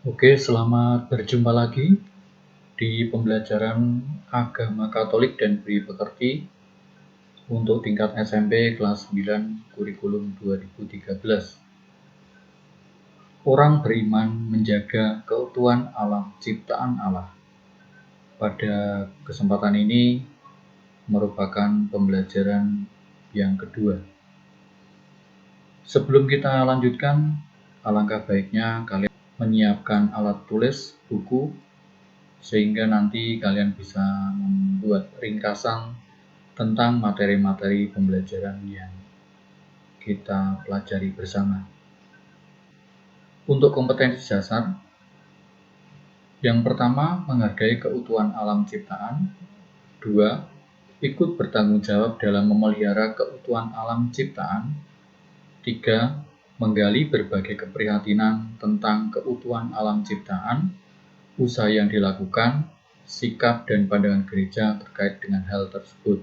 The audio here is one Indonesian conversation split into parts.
Oke, selamat berjumpa lagi di pembelajaran Agama Katolik dan Budi Pekerti untuk tingkat SMP kelas 9 kurikulum 2013. Orang beriman menjaga keutuhan alam ciptaan Allah. Pada kesempatan ini merupakan pembelajaran yang kedua. Sebelum kita lanjutkan, alangkah baiknya kalian menyiapkan alat tulis, buku, sehingga nanti kalian bisa membuat ringkasan tentang materi-materi pembelajaran yang kita pelajari bersama. Untuk kompetensi dasar, yang pertama, menghargai keutuhan alam ciptaan. 2. Ikut bertanggung jawab dalam memelihara keutuhan alam ciptaan. 3. Menggali berbagai keprihatinan tentang keutuhan alam ciptaan, usaha yang dilakukan, sikap dan pandangan gereja terkait dengan hal tersebut.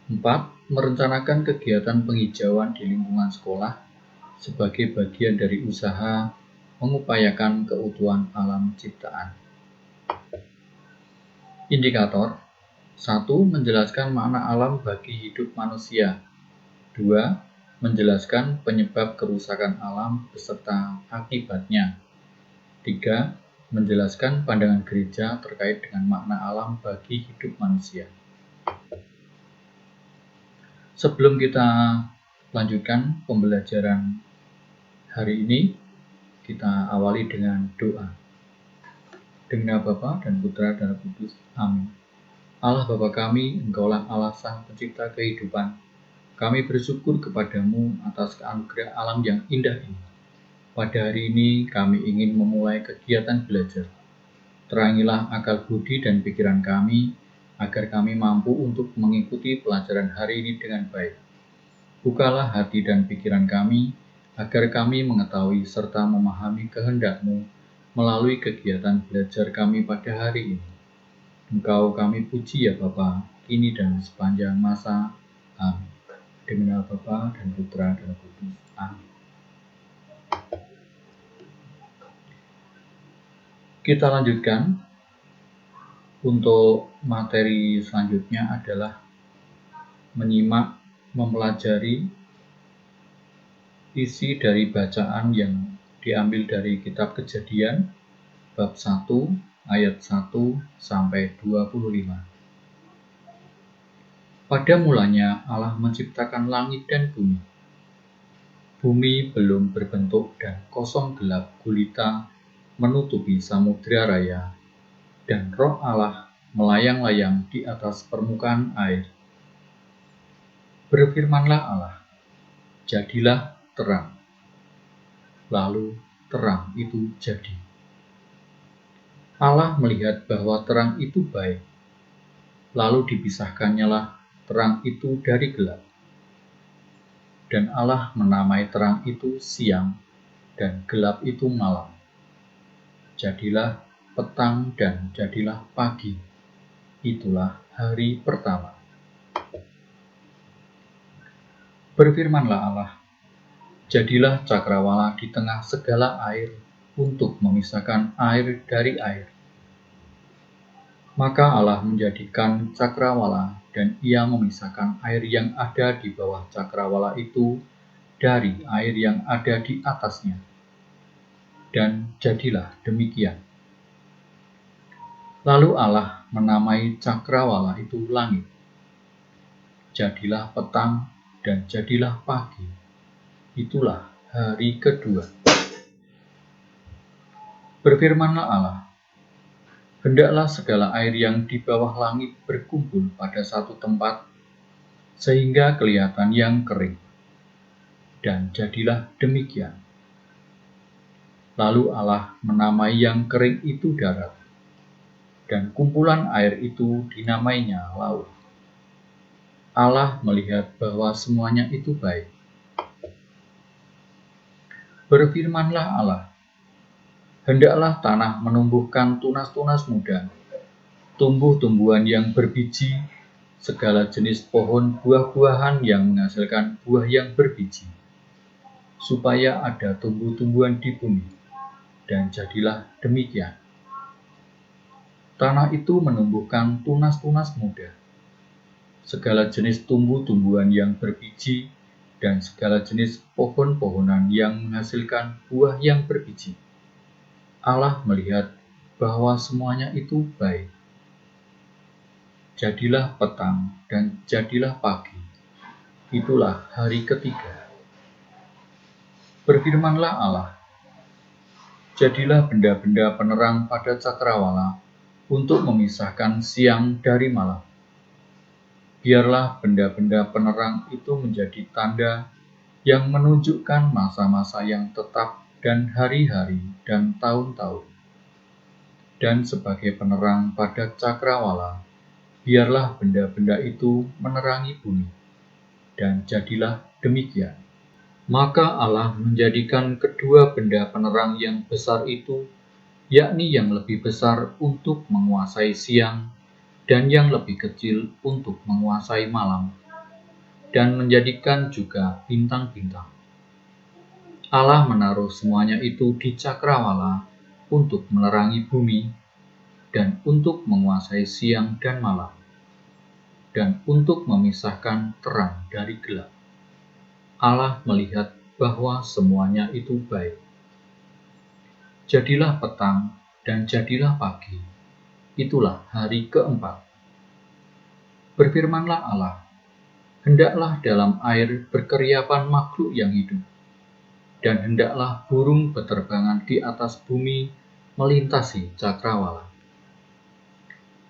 4. Merencanakan kegiatan penghijauan di lingkungan sekolah sebagai bagian dari usaha mengupayakan keutuhan alam ciptaan. Indikator 1. Menjelaskan makna alam bagi hidup manusia. 2. Menjelaskan penyebab kerusakan alam beserta akibatnya. 3. Menjelaskan pandangan gereja terkait dengan makna alam bagi hidup manusia. Sebelum kita lanjutkan pembelajaran hari ini, kita awali dengan doa. Demi nama Bapa dan Putra dan Roh Kudus. Amin. Allah Bapa kami, Engkaulah Allah Sang Pencipta kehidupan. Kami bersyukur kepadamu atas anugerah alam yang indah ini. Pada hari ini kami ingin memulai kegiatan belajar. Terangilah akal budi dan pikiran kami, agar kami mampu untuk mengikuti pelajaran hari ini dengan baik. Bukalah hati dan pikiran kami, agar kami mengetahui serta memahami kehendak-Mu melalui kegiatan belajar kami pada hari ini. Engkau kami puji ya Bapa, kini dan sepanjang masa. Amin. Demi nama Bapa dan Putra dan Roh Kudus. Amin. Kita lanjutkan. Untuk materi selanjutnya adalah menyimak, mempelajari isi dari bacaan yang diambil dari kitab Kejadian bab 1 ayat 1 sampai 25. Pada mulanya Allah menciptakan langit dan bumi. Bumi belum berbentuk dan kosong gelap gulita menutupi samudera raya, dan Roh Allah melayang-layang di atas permukaan air. Berfirmanlah Allah, jadilah terang. Lalu terang itu jadi. Allah melihat bahwa terang itu baik. Lalu dipisahkannyalah terang itu dari gelap. Dan Allah menamai terang itu siang, dan gelap itu malam. Jadilah petang dan jadilah pagi. Itulah hari pertama. Berfirmanlah Allah, jadilah cakrawala di tengah segala air untuk memisahkan air dari air. Maka Allah menjadikan cakrawala, dan ia memisahkan air yang ada di bawah cakrawala itu dari air yang ada di atasnya. Dan jadilah demikian. Lalu Allah menamai cakrawala itu langit. Jadilah petang dan jadilah pagi. Itulah hari kedua. Berfirmanlah Allah, hendaklah segala air yang di bawah langit berkumpul pada satu tempat, sehingga kelihatan yang kering. Dan jadilah demikian. Lalu Allah menamai yang kering itu darat, dan kumpulan air itu dinamainya laut. Allah melihat bahwa semuanya itu baik. Berfirmanlah Allah, hendaklah tanah menumbuhkan tunas-tunas muda, tumbuh-tumbuhan yang berbiji, segala jenis pohon buah-buahan yang menghasilkan buah yang berbiji, supaya ada tumbuh-tumbuhan di bumi, dan jadilah demikian. Tanah itu menumbuhkan tunas-tunas muda, segala jenis tumbuh-tumbuhan yang berbiji, dan segala jenis pohon-pohonan yang menghasilkan buah yang berbiji. Allah melihat bahwa semuanya itu baik. Jadilah petang dan jadilah pagi. Itulah hari ketiga. Berfirmanlah Allah, jadilah benda-benda penerang pada cakrawala untuk memisahkan siang dari malam. Biarlah benda-benda penerang itu menjadi tanda yang menunjukkan masa-masa yang tetap dan hari-hari dan tahun-tahun. Dan sebagai penerang pada cakrawala, biarlah benda-benda itu menerangi bumi. Dan jadilah demikian. Maka Allah menjadikan kedua benda penerang yang besar itu, yakni yang lebih besar untuk menguasai siang, dan yang lebih kecil untuk menguasai malam, dan menjadikan juga bintang-bintang. Allah menaruh semuanya itu di cakrawala untuk menerangi bumi, dan untuk menguasai siang dan malam, dan untuk memisahkan terang dari gelap. Allah melihat bahwa semuanya itu baik. Jadilah petang dan jadilah pagi. Itulah hari keempat. Berfirmanlah Allah, hendaklah dalam air berkeriapan makhluk yang hidup, dan hendaklah burung beterbangan di atas bumi melintasi cakrawala.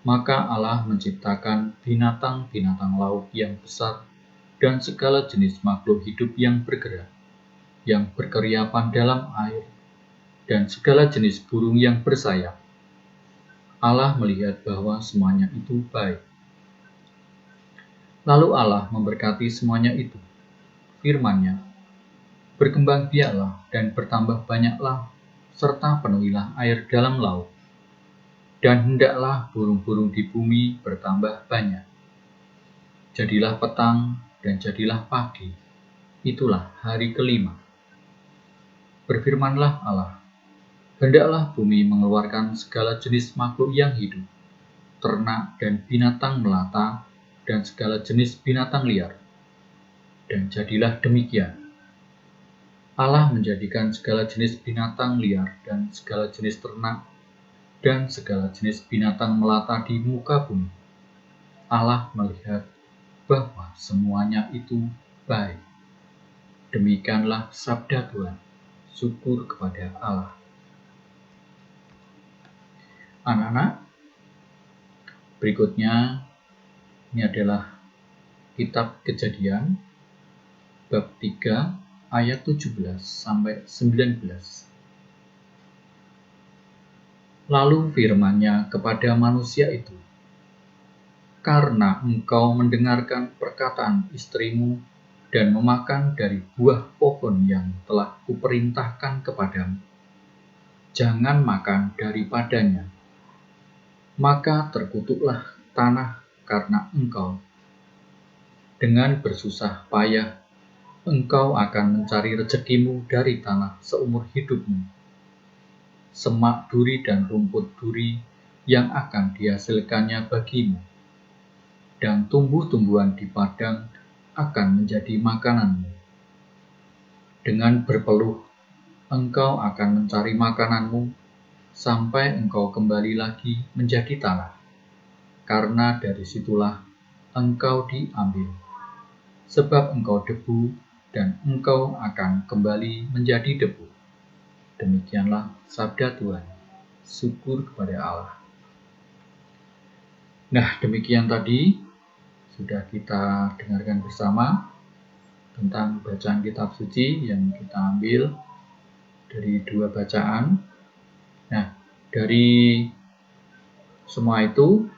Maka Allah menciptakan binatang-binatang laut yang besar dan segala jenis makhluk hidup yang bergerak, yang berkeriapan dalam air, dan segala jenis burung yang bersayap. Allah melihat bahwa semuanya itu baik. Lalu Allah memberkati semuanya itu. Firman-Nya, berkembang biaklah dan bertambah banyaklah, serta penuhilah air dalam laut. Dan hendaklah burung-burung di bumi bertambah banyak. Jadilah petang dan jadilah pagi. Itulah hari kelima. Berfirmanlah Allah, hendaklah bumi mengeluarkan segala jenis makhluk yang hidup, ternak dan binatang melata, dan segala jenis binatang liar. Dan jadilah demikian. Allah menjadikan segala jenis binatang liar dan segala jenis ternak dan segala jenis binatang melata di muka bumi. Allah melihat bahwa semuanya itu baik. Demikianlah sabda Tuhan. Syukur kepada Allah. Anak-anak, berikutnya ini adalah kitab Kejadian bab 3 ayat 17 sampai 19. Lalu firman-Nya kepada manusia itu, karena engkau mendengarkan perkataan istrimu dan memakan dari buah pohon yang telah kuperintahkan kepadamu, jangan makan daripadanya, maka terkutuklah tanah karena engkau. Dengan bersusah payah, engkau akan mencari rezekimu dari tanah seumur hidupmu. Semak duri dan rumput duri yang akan dihasilkannya bagimu, dan tumbuh-tumbuhan di padang akan menjadi makananmu. Dengan berpeluh, engkau akan mencari makananmu sampai engkau kembali lagi menjadi tanah, karena dari situlah engkau diambil. Sebab engkau debu, dan engkau akan kembali menjadi debu. Demikianlah sabda Tuhan. Syukur kepada Allah. Nah, demikian tadi sudah kita dengarkan bersama tentang bacaan kitab suci yang kita ambil dari 2 bacaan. Nah, dari semua itu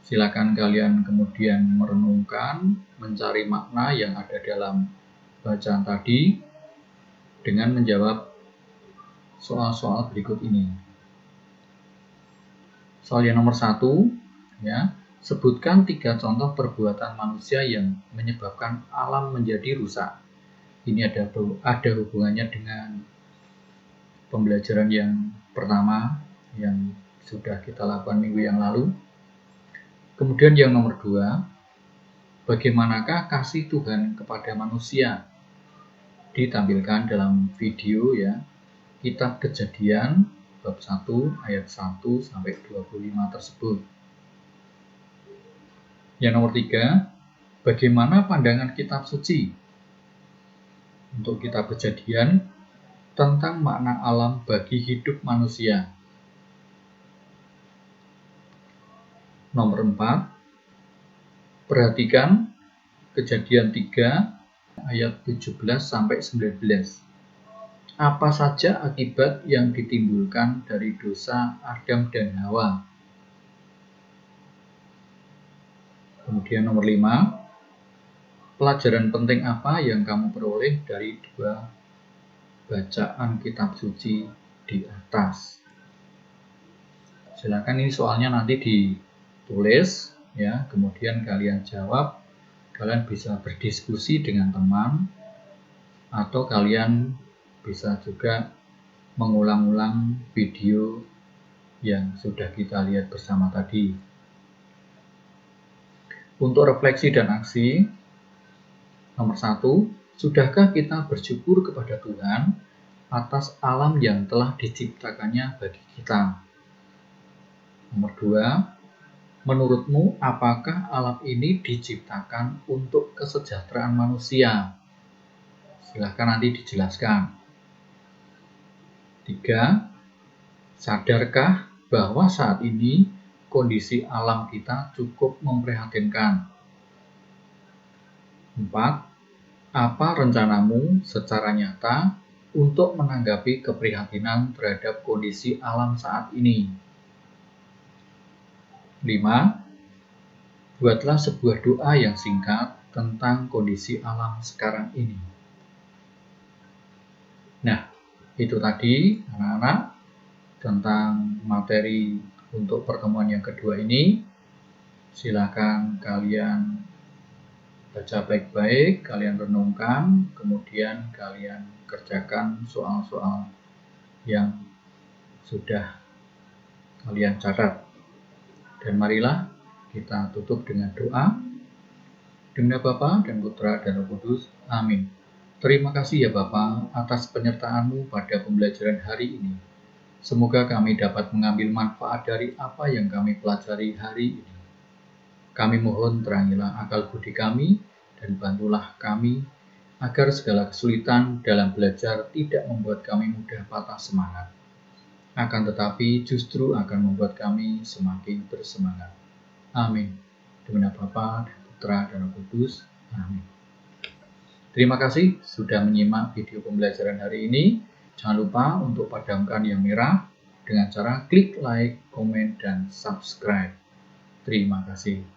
silakan kalian kemudian merenungkan, mencari makna yang ada dalam bacaan tadi dengan menjawab soal-soal berikut ini. Soal yang nomor 1, ya, sebutkan 3 contoh perbuatan manusia yang menyebabkan alam menjadi rusak. Ini ada hubungannya dengan pembelajaran yang pertama yang sudah kita lakukan minggu yang lalu. Kemudian yang nomor 2, bagaimanakah kasih Tuhan kepada manusia? Ditampilkan dalam video ya, Kitab Kejadian bab 1 ayat 1 sampai 25 tersebut. Yang nomor 3, bagaimana pandangan kitab suci? Untuk Kitab Kejadian tentang makna alam bagi hidup manusia. Nomor 4, perhatikan Kejadian 3 ayat 17 sampai 19. Apa saja akibat yang ditimbulkan dari dosa Adam dan Hawa? Kemudian nomor 5, pelajaran penting apa yang kamu peroleh dari 2 bacaan kitab suci di atas? Silakan, ini soalnya nanti ditulis ya, kemudian kalian jawab. Kalian bisa berdiskusi dengan teman, atau kalian bisa juga mengulang-ulang video yang sudah kita lihat bersama tadi. Untuk refleksi dan aksi, nomor 1, sudahkah kita bersyukur kepada Tuhan atas alam yang telah diciptakannya bagi kita? Nomor 2, menurutmu apakah alam ini diciptakan untuk kesejahteraan manusia? Silahkan nanti dijelaskan. 3, sadarkah bahwa saat ini kondisi alam kita cukup memprihatinkan? 4, apa rencanamu secara nyata untuk menanggapi keprihatinan terhadap kondisi alam saat ini? 5, buatlah sebuah doa yang singkat tentang kondisi alam sekarang ini. Nah, itu tadi anak-anak tentang materi untuk pertemuan yang kedua ini. Silakan kalian baca baik-baik, kalian renungkan, kemudian kalian kerjakan soal-soal yang sudah kalian catat. Dan marilah kita tutup dengan doa. Demi nama Bapa dan Putra dan Roh Kudus. Amin. Terima kasih ya Bapa atas penyertaan-Mu pada pembelajaran hari ini. Semoga kami dapat mengambil manfaat dari apa yang kami pelajari hari ini. Kami mohon terangilah akal budi kami dan bantulah kami agar segala kesulitan dalam belajar tidak membuat kami mudah patah semangat. Akan tetapi justru akan membuat kami semakin bersemangat. Amin. Demi nama Bapa dan Putra dan Roh Kudus. Amin. Terima kasih sudah menyimak video pembelajaran hari ini. Jangan lupa untuk padamkan yang merah dengan cara klik like, komen, dan subscribe. Terima kasih.